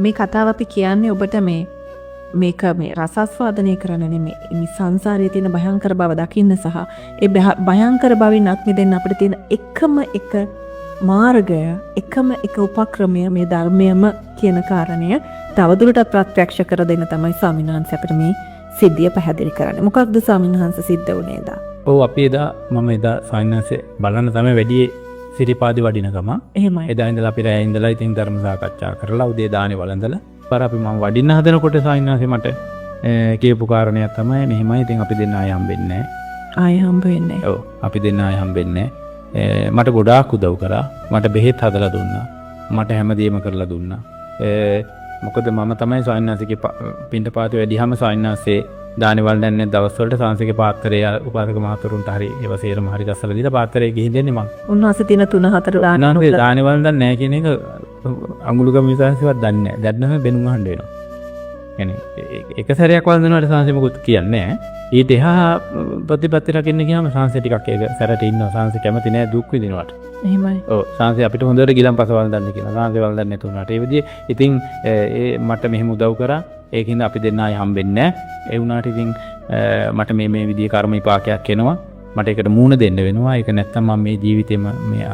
මේ කතාව අපි කියන්නේ ඔබට මේක මේ රසාස්වාදනය කරන්න නෙමෙයි. මේ සංසාරයේ තියෙන භයංකර බව දකින්න සහ ඒ භයංකර බවින් අත් මිදෙන්න අපිට තියෙන එකම එක මාර්ගය, එකම එක උපක්‍රමය මේ ධර්මයම කියන කාරණය තවදුරටත් ප්‍රත්‍යක්ෂ කර දෙන්න තමයි ස්වාමීන් වහන්සේ අපිට මේ සිද්ධිය පැහැදිලි කරන්නේ. මොකක්ද ස්වාමීන් වහන්සේ සිද්ධ වුණේ එදා? ඔව් අපි මම එදා සායනසේ බලන්න තමයි වැඩි සිරිපාදි වඩිනකම. එහෙමයි. එදා ඉඳලා අපි රැය ඉඳලා ඉතින් ධර්ම සාකච්ඡා කරලා උදේ දානේ වළඳලා පාර අපි මම වඩින්න හදනකොට සායනසේ මට කියපු කාරණයක් තමයි මෙහෙමයි ඉතින් අපි දෙන්න ආය හම්බෙන්නේ නැහැ. ආය හම්බ වෙන්නේ. ඔව් අපි දෙන්න ආය හම්බෙන්නේ නැහැ. මට ගොඩාක් උදව් කරා. මට බෙහෙත් හදලා දුන්නා. මට හැමදේම කරලා දුන්නා. මොකද මම තමයි සායනසේගේ පින්ඩපාත වැඩිහම සායනසේ දානේ වළඳන්නේ දවස් වලට සාංශිකේ පාත්‍රය උපාසක මහතුරුන්ට හරි ඒව සේරම හරි ගස්සලා දීලා පාත්‍රය ගිහින් දෙන්නේ මම. උන්වහන්සේ තින 3-4 දානේ වළඳන්නේ නැහැ කියන එක අඟුලුගම විශ්වාසවත් දන්නේ නැහැ. දැන්නම බෙනුම් අහන්න වෙනවා. يعني එක සැරයක් වළඳනවාට සාංශි මොකුත් කියන්නේ නැහැ. ඊට එහා ප්‍රතිපත්ති රකින්න ගියාම සාංශි ටිකක් ඒක සැරට ඉන්නවා. සාංශි කැමති නැහැ දුක් විඳිනවට. එහෙමයි. ඔව් සාංශි අපිට හොඳට ගිලන්පස වළඳන්න කියලා. සාංශි වළඳන්නේ නැතුණාට ඒ විදිහේ ඉතින් මට මෙහෙම උදව් කරා. ඒකින්ද අපි දෙන්න ආය හම්බෙන්නේ නැහැ. ඒ වුණාට ඉතින් මට මේ විදිහේ කර්ම විපාකයක් එනවා. මට ඒකට මූණ දෙන්න වෙනවා. ඒක නැත්තම් මම මේ ජීවිතේම මේ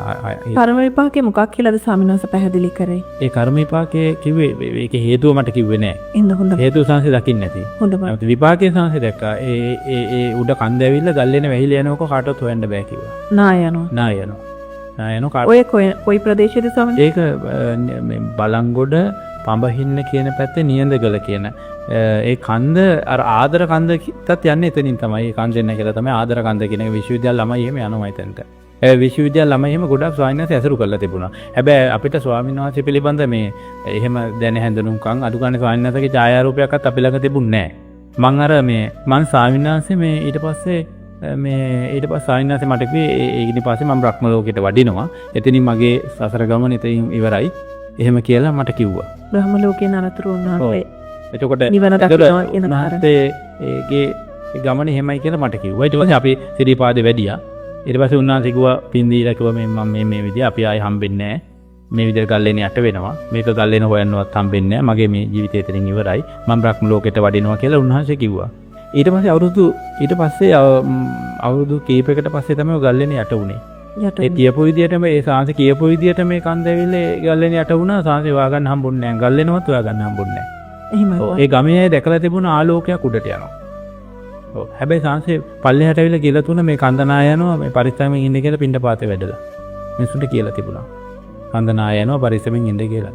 කර්ම විපාකේ මොකක් කියලාද ස්වාමීන් වහන්සේ පැහැදිලි කරේ? ඒ කර්ම විපාකයේ කිව්වේ ඒකේ හේතුව මට කිව්වේ නැහැ. ඉන්න හොඳ. හේතුව සංසය දකින්න නැති. හොඳයි. විපාකයේ සංසය දැක්කා. ඒ උඩ කන්ද ඇවිල්ලා ගල්ලේන වැහිලා යනකො කාටවත් හොයන්න බෑ කිව්වා. නා යනවා. ඔය කොයි ප්‍රදේශයේද ස්වාමීන්? ඒක මේ බලංගොඩ පඹහින්න කියන පැත්තේ නියඳගල කියන ඒ කන්ද අර ආදර කන්දටත් යන්නේ එතනින් තමයි. ඒ කන්ද එන්න කියලා තමයි ආදර කන්ද කියන එක විශ්වවිද්‍යාල ළමයි එහෙම යනවා එතනට. ඒ විශ්වවිද්‍යාල ළමයි එහෙම ගොඩක් ස්වාමීන් වහන්සේ ඇසුරු කරලා තිබුණා. හැබැයි අපිට ස්වාමීන් වහන්සේ පිළිබඳ මේ එහෙම දැන හැඳුනුම්කම් අඩු ගන්න ස්වාමීන් වහන්සේගේ ඡායාරූපයක්වත් අපි ළඟ තිබුණේ නැහැ. මං ස්වාමීන් වහන්සේ මේ ඊට පස්සේ ස්වාමීන් වහන්සේ මට කිව්වේ ඊට පස්සේ මම බ්‍රහ්ම ලෝකයට වඩිනවා. එතනින් මගේ සසර ගමන එතනින් ඉවරයි. එහෙම කියලා මට කිව්වා. බ්‍රහ්ම ලෝකේ නරතුරු උන්වහන්සේ. එතකොට නිවන දකිනවා කියන කාරණේ ඒගේ ගමන එහෙමයි කියලා මට කිව්වා. ඊට පස්සේ අපි සිරිපාදේ වැඩියා. ඊට පස්සේ උන්වහන්සේ කිව්වා පින්දීලා කිව්වා මම මේ විදිය අපි ආයි හම්බෙන්නේ නැහැ. මේ විදියට ගල්ලේන යට වෙනවා. මේක ගල්ලේන හොයන්නවත් හම්බෙන්නේ නැහැ. මගේ මේ ජීවිතය එතනින් ඉවරයි. මම බ්‍රහ්ම ලෝකයට වඩිනවා කියලා උන්වහන්සේ කිව්වා. ඊට පස්සේ අවුරුදු කීපයකට පස්සේ තමයි ගල්ලේන යට උනේ. ඒ කියපු විදියටම ඒ සාංශ කියපු විදියට මේ කන්ද ඇවිල්ලා ගල්ලේන යට වුණා. සාංශේ හොයාගන්න හම්බුන්නේ නැහැ. ගල්ලේනවත් හොයාගන්න හම්බුන්නේ නැහැ. එහෙමයි. ඒ ගමේ අය දැකලා තිබුණ ආලෝකයක් උඩට යනවා. ඔව්. හැබැයි සාංශේ පල්ලෙහාට ඇවිල්ලා කියලා තුන මේ කන්දනා යනවා මේ පරිස්සමෙන් ඉන්න කියලා පින්ඩපාතේ වැඩලා. මිනිස්සුන්ට කියලා තිබුණා. කන්දනා යනවා පරිස්සමෙන් ඉන්න කියලා.